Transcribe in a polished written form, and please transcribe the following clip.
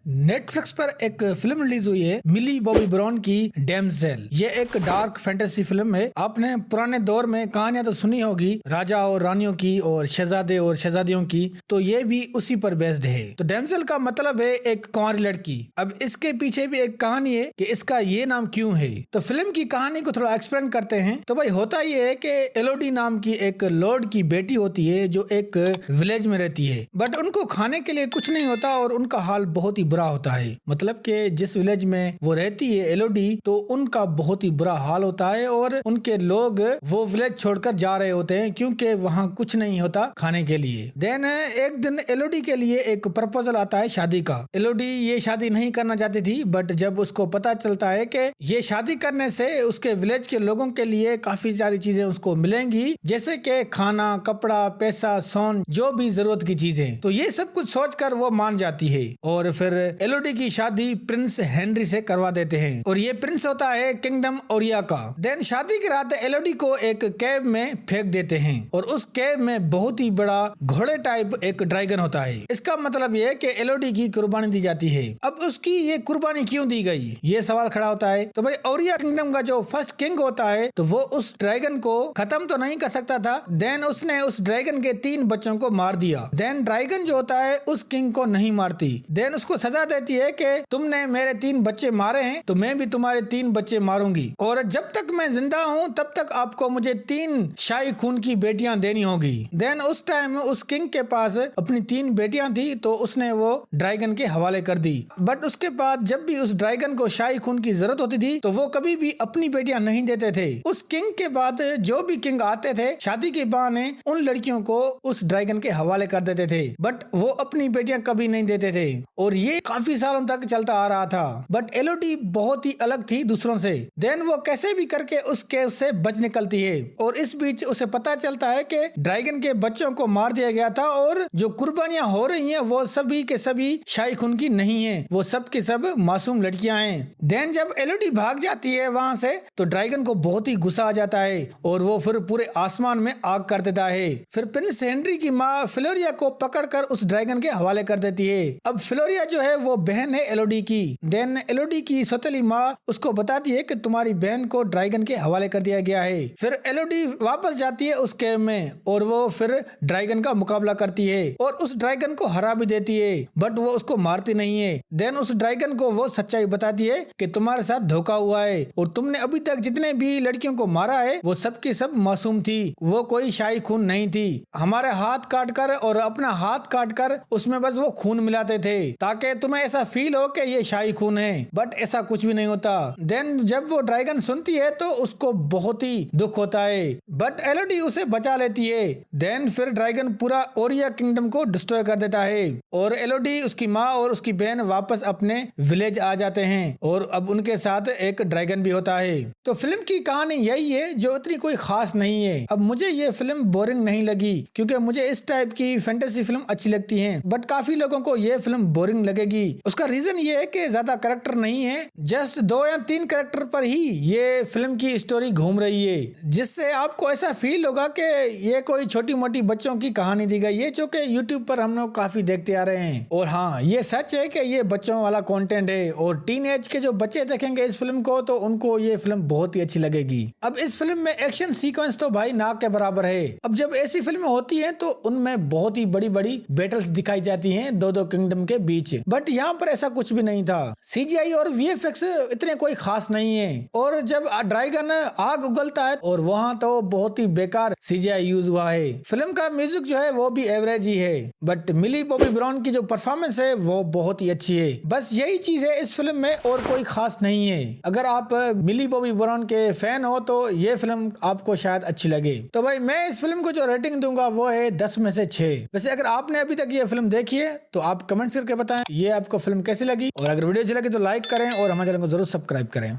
Netflix पर एक film release हुई है मिली बॉबी ब्राउन की डैमसेल। ये एक डार्क फैंटेसी फिल्म है। आपने पुराने दौर में कहानियां तो सुनी होगी राजा और रानियों की और शहजादे और शहजादियों की, तो ये भी उसी पर बेस्ड है। तो डैमसेल का मतलब है एक कुंवारी लड़की। अब इसके पीछे भी एक कहानी है कि इसका ये नाम क्यों है। तो फिल्म की कहानी को थोड़ा एक्सप्लेन करते हैं। तो भाई होता ये है कि एलोडी नाम की एक लॉर्ड की बेटी होती है जो एक विलेज में रहती है, बट उनको खाने के लिए कुछ नहीं होता और उनका हाल बहुत ही बुरा होता है। मतलब कि जिस विलेज में वो रहती है एलोडी, तो उनका बहुत ही बुरा हाल होता है और उनके लोग वो विलेज छोड़कर जा रहे होते हैं क्योंकि वहाँ कुछ नहीं होता खाने के लिए। देन एक दिन एलोडी के लिए एक प्रपोजल आता है शादी का। एलोडी ये शादी नहीं करना चाहती थी, बट जब उसको पता चलता है कि ये शादी करने से उसके विलेज के लोगों के लिए काफी सारी चीजें उसको मिलेंगी, जैसे कि खाना, कपड़ा, पैसा, सोन, जो भी जरूरत की चीजें, तो ये सब कुछ सोचकर वो मान जाती है और फिर एलोडी की शादी प्रिंस हेनरी से करवा देते हैं। और ये प्रिंस होता है किंगडम ओरिया का। देन शादी की रात एलोडी को एक केव में फेंक देते हैं और उस केव में बहुत ही बड़ा घोड़े टाइप एक ड्रैगन होता है। इसका मतलब ये है कि एलोडी की कुर्बानी दी जाती है। अब उसकी ये कुर्बानी क्यों दी गई, ये सवाल खड़ा होता है। तो भाई ओरिया किंगडम का जो फर्स्ट किंग होता है, तो वो उस ड्रैगन को खत्म तो नहीं कर सकता था। देन उसने उस ड्रैगन के 3 बच्चों को मार दिया। देन ड्रैगन जो होता है उस किंग को नहीं मारती। देन उसको सजा देती है कि तुमने मेरे 3 बच्चे मारे हैं तो मैं भी तुम्हारे 3 बच्चे मारूंगी, और जब तक मैं जिंदा हूँ तब तक आपको मुझे 3 शाही खून की बेटियां देनी होगी। देन उस टाइम उस किंग के पास अपनी 3 बेटियां थी, तो उसने वो ड्रैगन के हवाले कर दी। बट उसके बाद जब भी उस ड्रैगन को शाही खून की जरूरत होती थी, तो वो कभी भी अपनी बेटियां नहीं देते थे। उस किंग के बाद जो भी किंग आते थे, शादी के बहाने उन लड़कियों को उस ड्रैगन के हवाले कर देते थे, बट वो अपनी बेटियां कभी नहीं देते थे। और ये काफी सालों तक चलता आ रहा था। बट एलोडी बहुत ही अलग थी दूसरों से। देन वो कैसे भी करके उस केव से बच निकलती है और इस बीच उसे पता चलता है कि ड्रैगन के बच्चों को मार दिया गया था और जो कुर्बानियां हो रही हैं वो सभी के सभी शाही खून की नहीं है, वो सब के सब मासूम लड़कियां हैं। देन जब एलोडी भाग जाती है वहां से, तो ड्रैगन को बहुत ही गुस्सा आ जाता है और वो फिर पूरे आसमान में आग कर देता है। फिर प्रिंस हेनरी की माँ फ्लोरिया को पकड़कर उस ड्रैगन के हवाले कर देती है। अब फ्लोरिया जो है वो बहन है एलोडी की। देन एलोडी की सौतेली माँ उसको बताती है कि तुम्हारी बहन को ड्रैगन के हवाले कर दिया गया है। फिर एलोडी वापस जाती है उस केव में और वो फिर ड्रैगन का मुकाबला करती है और उस ड्रैगन को हरा भी देती है, बट वो उसको मारती नहीं है। देन उस ड्रैगन को वो सच्चाई बताती है कि तुम्हारे साथ धोखा हुआ है और तुमने अभी तक जितने भी लड़कियों को मारा है वो सब की सब मासूम थी, वो कोई शाही खून नहीं थी। हमारे हाथ काट कर और अपना हाथ काट कर उसमें बस वो खून मिलाते थे ताकि तुम्हें ऐसा फील हो कि ये शाही खून है, बट ऐसा कुछ भी नहीं होता। देन जब वो ड्रैगन सुनती है तो उसको बहुत ही दुख होता है, बट एलोडी उसे बचा लेती है। देन फिर ड्रैगन पूरा ओरिया किंगडम को डिस्ट्रॉय कर देता है और एलोडी, उसकी माँ और उसकी बहन वापस अपने विलेज आ जाते हैं और अब उनके साथ एक ड्रैगन भी होता है। तो फिल्म की कहानी यही है जो इतनी कोई खास नहीं है। अब मुझे ये फिल्म बोरिंग नहीं लगी क्योंकि मुझे इस टाइप की फैंटेसी फिल्म अच्छी लगती है, बट काफी लोगों को ये फिल्म बोरिंग लगेगी। उसका रीजन ये है कि ज्यादा कैरेक्टर नहीं है, जस्ट 2 या 3 कैरेक्टर पर ही ये फिल्म की स्टोरी घूम रही है, जिससे आपको ऐसा फील होगा कि ये कोई छोटी मोटी बच्चों की कहानी दी गई है जो कि यूट्यूब पर हम लोग काफी देखते आ रहे हैं। और हाँ, ये सच है कि ये बच्चों वाला कंटेंट है और टीन एज के जो बच्चे देखेंगे इस फिल्म को तो उनको ये फिल्म बहुत ही अच्छी लगेगी। अब इस फिल्म में एक्शन सीक्वेंस तो भाई नाक के बराबर है। अब जब ऐसी फिल्में होती हैं तो उनमें बहुत ही बड़ी बड़ी बैटल्स दिखाई जाती हैं 2-2 किंगडम के बीच, बट यहाँ पर ऐसा कुछ भी नहीं था। सीजीआई और वीएफएक्स इतने कोई खास नहीं है और जब ड्रैगन आग उगलता है और वहाँ तो बहुत ही बेकार सीजीआई यूज हुआ है। फिल्म का म्यूजिक जो है वो भी एवरेज ही है, बट मिली बॉबी ब्राउन की जो परफॉर्मेंस है वो बहुत ही अच्छी है। बस यही चीज है इस फिल्म में और कोई खास नहीं है। अगर आप मिली बॉबी ब्राउन के फैन हो तो ये फिल्म आपको शायद अच्छी लगे। तो भाई मैं इस फिल्म को जो रेटिंग दूंगा वो है 10 में से 6। वैसे अगर आपने अभी तक ये फिल्म देखी है तो आप कमेंट्स करके बताएं ये आपको फिल्म कैसी लगी, और अगर वीडियो अच्छी लगी तो लाइक करें और हमारे चैनल को जरूर सब्सक्राइब करें।